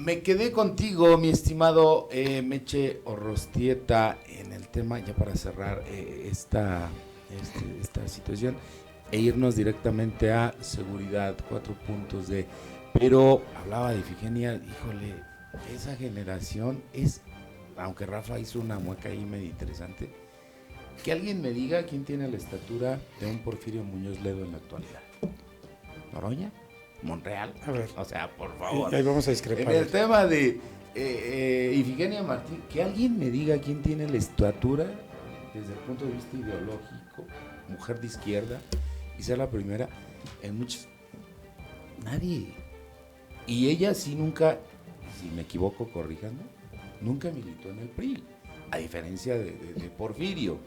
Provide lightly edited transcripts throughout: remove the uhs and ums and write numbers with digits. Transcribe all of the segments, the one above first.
Me quedé contigo, mi estimado Meche Orrostieta, en el tema, ya para cerrar esta situación, e irnos directamente a seguridad, 4 puntos de... Pero hablaba de Ifigenia, híjole, esa generación es, aunque Rafa hizo una mueca ahí medio interesante, que alguien me diga quién tiene la estatura de un Porfirio Muñoz Ledo en la actualidad. ¿Noroña? ¿Monreal? A ver. O sea, por favor. Ahí vamos a discrepar. En el tema de Ifigenia Martín, que alguien me diga quién tiene la estatura desde el punto de vista ideológico, mujer de izquierda, y ser la primera en muchos... Nadie. Y ella sí nunca, si me equivoco, corríjanme, nunca militó en el PRI, a diferencia de Porfirio.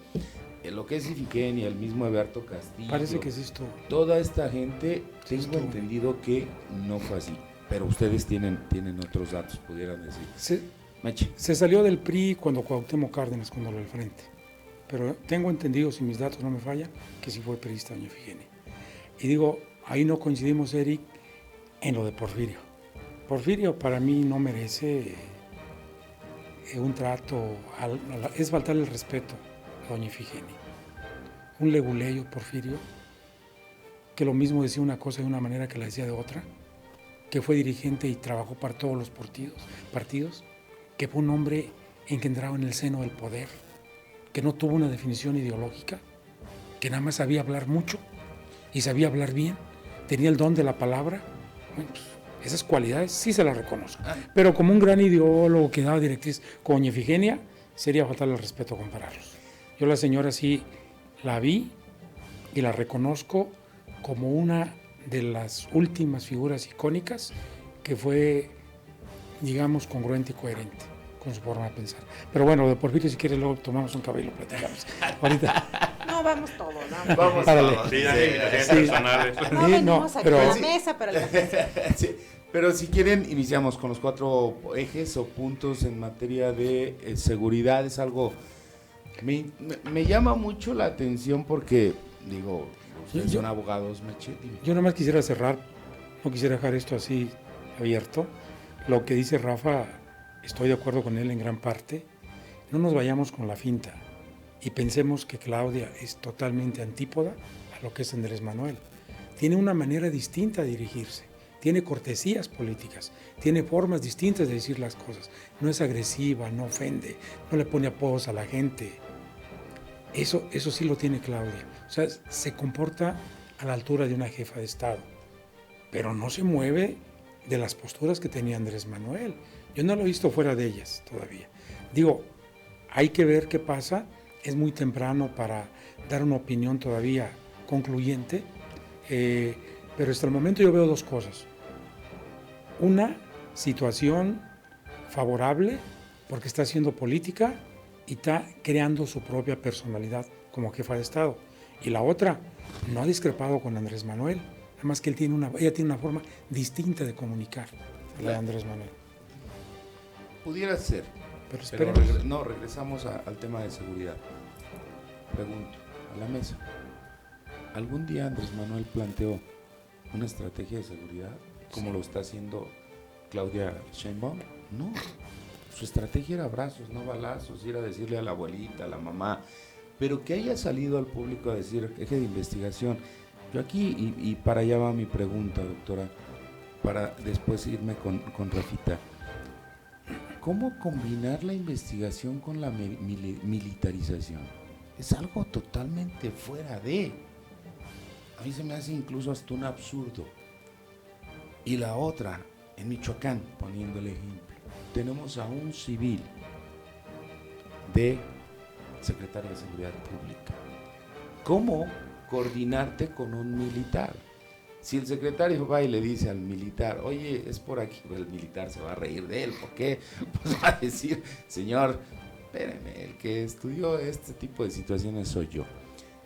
Lo que es Ifigenia, el mismo Eberto Castillo. Parece que sí estuvo. Toda esta gente, tengo entendido que no fue así. Pero ustedes tienen otros datos, pudieran decir. Se salió del PRI cuando Cuauhtémoc Cárdenas, cuando lo del frente. Pero tengo entendido, si mis datos no me fallan, que sí fue priista doña Ifigenia. Y digo, ahí no coincidimos, Eric, en lo de Porfirio. Porfirio para mí no merece un trato, es faltarle el respeto a doña Ifigenia. Un leguleyo, Porfirio, que lo mismo decía una cosa de una manera que la decía de otra, que fue dirigente y trabajó para todos los partidos, que fue un hombre engendrado en el seno del poder, que no tuvo una definición ideológica, que nada más sabía hablar mucho y sabía hablar bien, tenía el don de la palabra. Bueno, pues, esas cualidades sí se las reconozco, pero como un gran ideólogo que daba directriz con doña Ifigenia, sería faltarle el respeto compararlos. Yo la señora sí la vi y la reconozco como una de las últimas figuras icónicas que fue, digamos, congruente y coherente con su forma de pensar. Pero bueno, de Porfirio, si quieres, luego tomamos un café y lo platicamos. Ahorita. No, vamos todos, ¿no? Vamos todos. Sí, personales. No venimos aquí a la mesa para el café. Sí, pero si quieren, iniciamos con los 4 ejes o puntos en materia de seguridad. Es algo... Me llama mucho la atención porque, digo, ustedes son abogados, Meche. Yo nada más quisiera cerrar, no quisiera dejar esto así abierto. Lo que dice Rafa, estoy de acuerdo con él en gran parte. No nos vayamos con la finta y pensemos que Claudia es totalmente antípoda a lo que es Andrés Manuel. Tiene una manera distinta de dirigirse, tiene cortesías políticas, tiene formas distintas de decir las cosas. No es agresiva, no ofende, no le pone apodos a la gente. Eso sí lo tiene Claudia. O sea, se comporta a la altura de una jefa de Estado, pero no se mueve de las posturas que tenía Andrés Manuel. Yo no lo he visto fuera de ellas todavía. Digo, hay que ver qué pasa. Es muy temprano para dar una opinión todavía concluyente, pero hasta el momento yo veo 2 cosas. Una situación favorable porque está haciendo política y está creando su propia personalidad como jefa de Estado. Y la otra, no ha discrepado con Andrés Manuel, además que ella tiene una forma distinta de comunicar, la de Andrés Manuel. Pudiera ser, pero regresamos al tema de seguridad. Pregunto, a la mesa, ¿algún día Andrés Manuel planteó una estrategia de seguridad como lo está haciendo Claudia Sheinbaum? No. Su estrategia era abrazos, no balazos, ir a decirle a la abuelita, a la mamá, pero que haya salido al público a decir eje de investigación. Yo aquí, y para allá va mi pregunta, doctora, para después irme con Rafita. ¿Cómo combinar la investigación con la militarización? Es algo totalmente fuera de... A mí se me hace incluso hasta un absurdo. Y la otra, en Michoacán, poniendo el ejemplo, tenemos a un civil de secretario de Seguridad Pública. ¿Cómo coordinarte con un militar? Si el secretario va y le dice al militar, oye, es por aquí, el militar se va a reír de él. ¿Por qué? Pues va a decir, señor, espéreme, el que estudió este tipo de situaciones soy yo.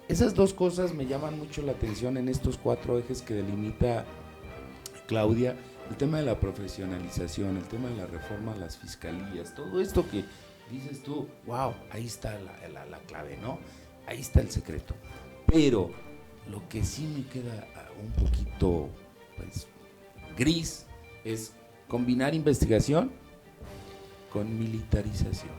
Esas 2 cosas me llaman mucho la atención en estos 4 ejes que delimita Claudia. El tema de la profesionalización, el tema de la reforma a las fiscalías, todo esto que dices tú, wow, ahí está la clave, ¿no? Ahí está el secreto. Pero lo que sí me queda un poquito, pues, gris es combinar investigación con militarización.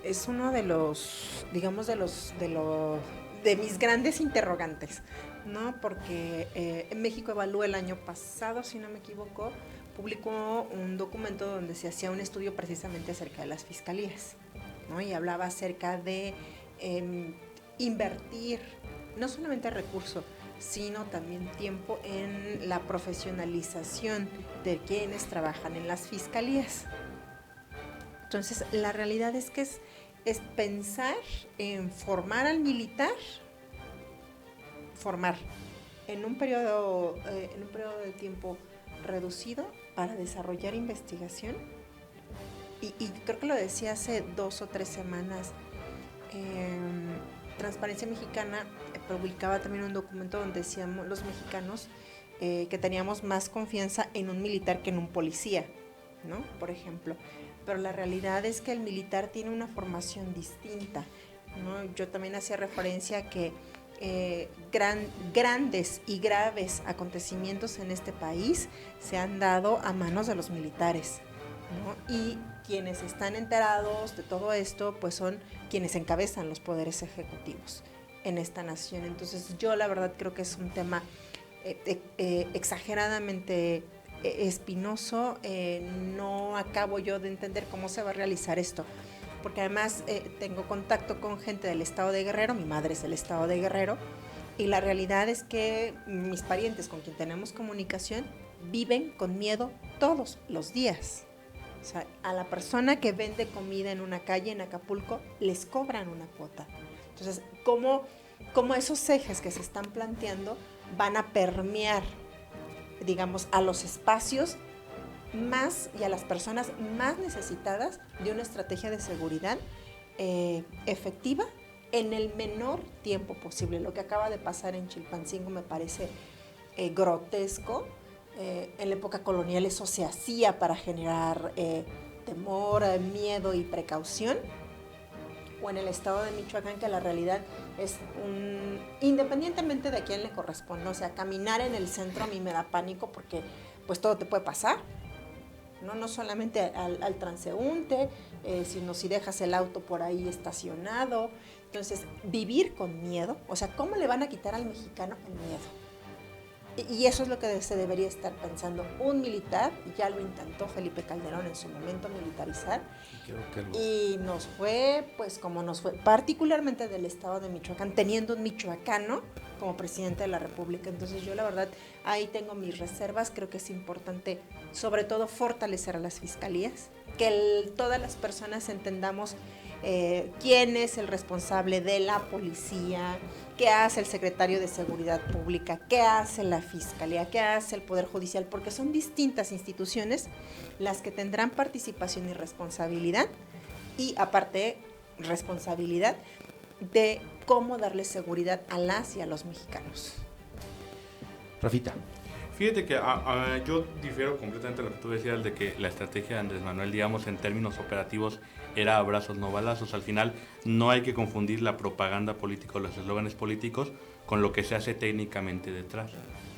Es uno de los, digamos, de mis grandes interrogantes, ¿no? Porque México Evalúa el año pasado, si no me equivoco, publicó un documento donde se hacía un estudio precisamente acerca de las fiscalías, ¿no? Y hablaba acerca de invertir no solamente recursos, sino también tiempo en la profesionalización de quienes trabajan en las fiscalías. Entonces, la realidad es que es pensar en formar al militar, formar en un periodo de tiempo reducido para desarrollar investigación. Y creo que lo decía hace 2 o 3 semanas, Transparencia Mexicana publicaba también un documento donde decíamos los mexicanos que teníamos más confianza en un militar que en un policía, ¿no? Por ejemplo. Pero la realidad es que el militar tiene una formación distinta, ¿no? Yo también hacía referencia a que grandes y graves acontecimientos en este país se han dado a manos de los militares, ¿no? Y quienes están enterados de todo esto, pues son quienes encabezan los poderes ejecutivos en esta nación. Entonces yo la verdad creo que es un tema exageradamente espinoso. No acabo yo de entender cómo se va a realizar esto, porque además tengo contacto con gente del estado de Guerrero, mi madre es del estado de Guerrero, y la realidad es que mis parientes con quien tenemos comunicación viven con miedo todos los días. O sea, a la persona que vende comida en una calle en Acapulco les cobran una cuota. Entonces, ¿cómo esos ejes que se están planteando van a permear, digamos, a los espacios más y a las personas más necesitadas de una estrategia de seguridad efectiva en el menor tiempo posible? Lo que acaba de pasar en Chilpancingo me parece grotesco. En la época colonial eso se hacía para generar temor, miedo y precaución. O en el estado de Michoacán, que la realidad es independientemente de a quién le corresponde, o sea, caminar en el centro a mí me da pánico porque pues todo te puede pasar, no solamente al transeúnte, sino si dejas el auto por ahí estacionado. Entonces, vivir con miedo, o sea, ¿cómo le van a quitar al mexicano el miedo? Y eso es lo que se debería estar pensando. Un militar, ya lo intentó Felipe Calderón en su momento, militarizar, y nos fue, pues como nos fue, particularmente del estado de Michoacán, teniendo un michoacano como presidente de la República. Entonces yo la verdad, ahí tengo mis reservas. Creo que es importante, sobre todo, fortalecer a las fiscalías, que todas las personas entendamos quién es el responsable de la policía, qué hace el secretario de Seguridad Pública, qué hace la Fiscalía, qué hace el Poder Judicial, porque son distintas instituciones las que tendrán participación y responsabilidad, y aparte responsabilidad de cómo darle seguridad a las y a los mexicanos. Rafita. Fíjate que yo difiero completamente de lo que tú decías, de que la estrategia de Andrés Manuel, digamos, en términos operativos, era abrazos, no balazos. Al final, no hay que confundir la propaganda política o los eslóganes políticos con lo que se hace técnicamente detrás.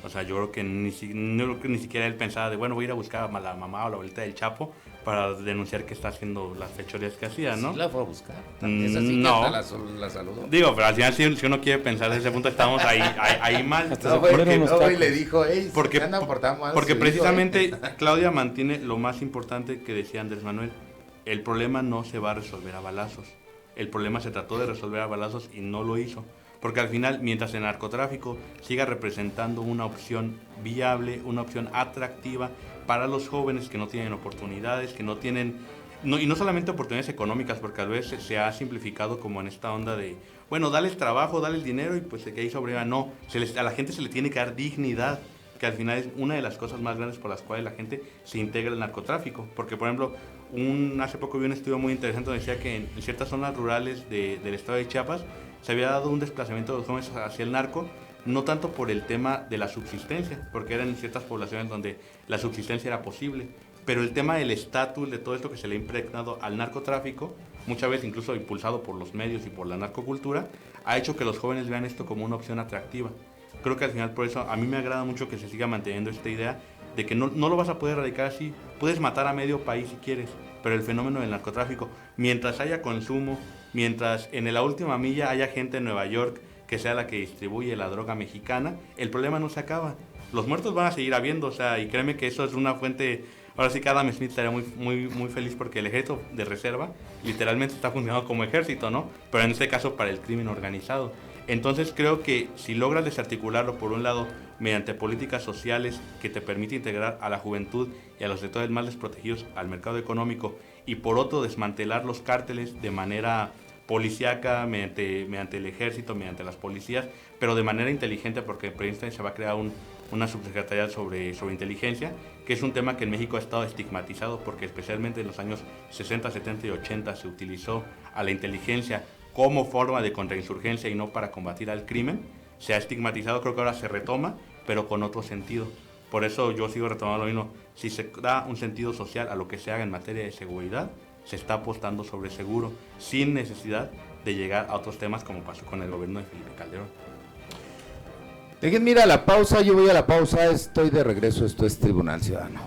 O sea, yo creo que ni siquiera él pensaba de, bueno, voy a ir a buscar a la mamá o la abuelita del Chapo para denunciar que está haciendo las fechorías que hacía, ¿no? Sí la fue a buscar. Esa sí no. la saludó. Digo, pero al final, si uno quiere pensar desde ese punto, estamos ahí mal. Y le dijo, porque precisamente Claudia mantiene lo más importante que decía Andrés Manuel. El problema no se va a resolver a balazos. El problema se trató de resolver a balazos y no lo hizo. Porque al final, mientras el narcotráfico siga representando una opción viable, una opción atractiva para los jóvenes que no tienen oportunidades, que no tienen, y no solamente oportunidades económicas, porque a veces se ha simplificado como en esta onda de, bueno, dales trabajo, dales dinero y pues que ahí sobreviva. No, a la gente se le tiene que dar dignidad, que al final es una de las cosas más grandes por las cuales la gente se integra al narcotráfico. Porque, por ejemplo, hace poco vi un estudio muy interesante donde decía que en ciertas zonas rurales del estado de Chiapas se había dado un desplazamiento de los jóvenes hacia el narco, no tanto por el tema de la subsistencia, porque eran ciertas poblaciones donde la subsistencia era posible, pero el tema del estatus, de todo esto que se le ha impregnado al narcotráfico, muchas veces incluso impulsado por los medios y por la narcocultura, ha hecho que los jóvenes vean esto como una opción atractiva. Creo que al final por eso a mí me agrada mucho que se siga manteniendo esta idea de que no lo vas a poder erradicar así. Puedes matar a medio país si quieres, pero el fenómeno del narcotráfico, mientras haya consumo, mientras en la última milla haya gente en Nueva York que sea la que distribuye la droga mexicana, el problema no se acaba. Los muertos van a seguir habiendo, o sea, y créeme que eso es una fuente. Ahora sí que Adam Smith estaría muy feliz porque el ejército de reserva literalmente está funcionando como ejército, ¿no? Pero en este caso para el crimen organizado. Entonces creo que si logras desarticularlo, por un lado, mediante políticas sociales que te permiten integrar a la juventud y a los sectores más desprotegidos al mercado económico, y por otro, desmantelar los cárteles de manera policíaca, mediante el ejército, mediante las policías, pero de manera inteligente, porque por instante se va a crear una subsecretaría sobre inteligencia, que es un tema que en México ha estado estigmatizado, porque especialmente en los años 60, 70 y 80 se utilizó a la inteligencia como forma de contrainsurgencia y no para combatir al crimen. Se ha estigmatizado, creo que ahora se retoma, pero con otro sentido. Por eso yo sigo retomando lo mismo. Si se da un sentido social a lo que se haga en materia de seguridad, se está apostando sobre seguro, sin necesidad de llegar a otros temas como pasó con el gobierno de Felipe Calderón. Déjenme ir a la pausa, yo voy a la pausa, estoy de regreso, esto es Tribunal Ciudadano.